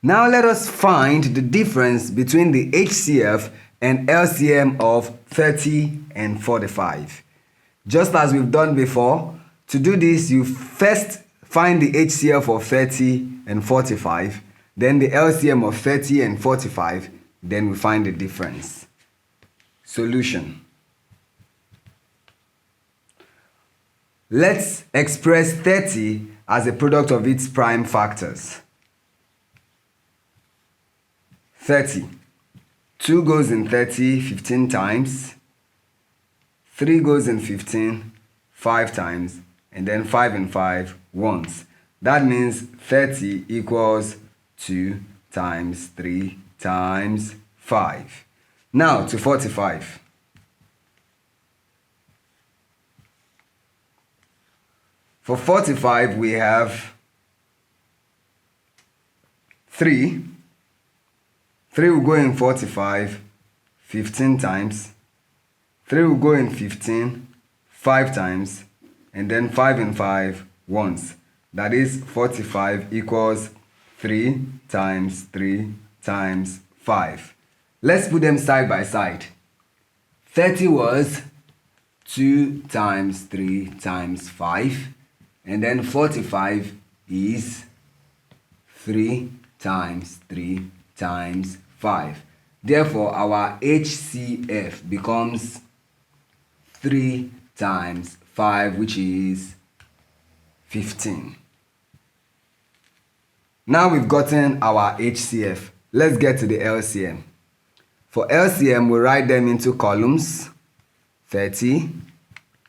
Now let us find the difference between the HCF and LCM of 30 and 45. Just as we've done before, to do this, you first find the HCF of 30 and 45, then the LCM of 30 and 45, then we find the difference. Solution. Let's express 30 as a product of its prime factors. 30. 2 goes in 30 15 times. 3 goes in 15 5 times. And then 5 and 5 once. That means 30 equals 2 times 3 times 5. Now to 45. For 45 we have 3. 3 will go in 45 15 times. 3 will go in 15 5 times. And then 5 and 5 once. That is 45 equals 3 times 3 times 5. Let's put them side by side. 30 was 2 times 3 times 5. And then 45 is 3 times 3 times 5. Therefore, our HCF becomes 3 times 5, which is 15. Now we've gotten our HCF. Let's get to the LCM. For LCM, we write them into columns 30,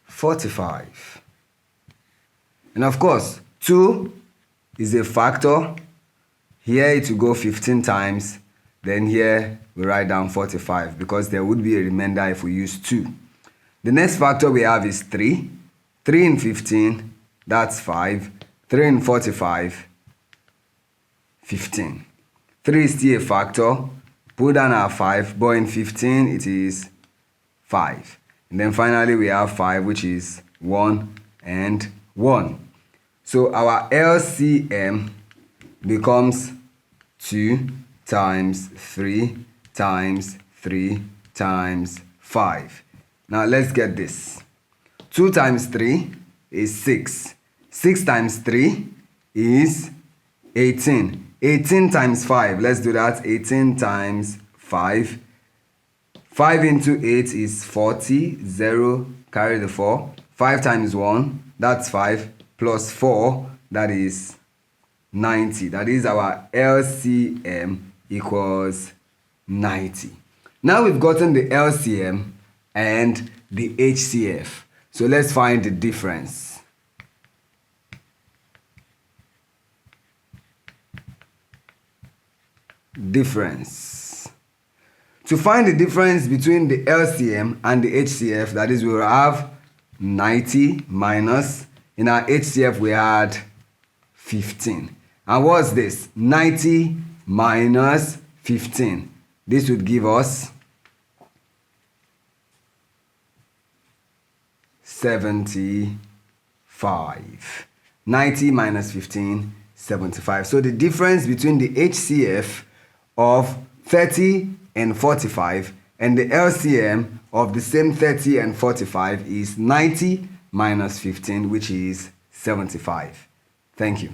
45. And of course, 2 is a factor. Here it will go 15 times. Then here we write down 45 because there would be a remainder if we use 2. The next factor we have is 3. 3 in 15, that's 5. 3 in 45, 15. 3 is still a factor. Put down our 5, but in 15 it is 5. And then finally we have 5, which is 1 and 1. So our LCM becomes 2 times 3 times 3 times 5. Now let's get this. 2 times 3 is 6. 6 times 3 is 18. 18 times 5, let's do that. 18 times 5. 5 into 8 is 40. 0, carry the 4. 5 times 1, that's 5. Plus 4, that is 90. That is our LCM equals 90. Now we've gotten the LCM and the HCF. So let's find the difference. Difference. To find the difference between the LCM and the HCF, that is, we will have 90 minus, in our HCF we had 15. And what's this? 90 minus 15. This would give us 75. 90 minus 15, 75. So the difference between the HCF of 30 and 45 and the LCM of the same 30 and 45 is 90 minus 15, which is 75. Thank you.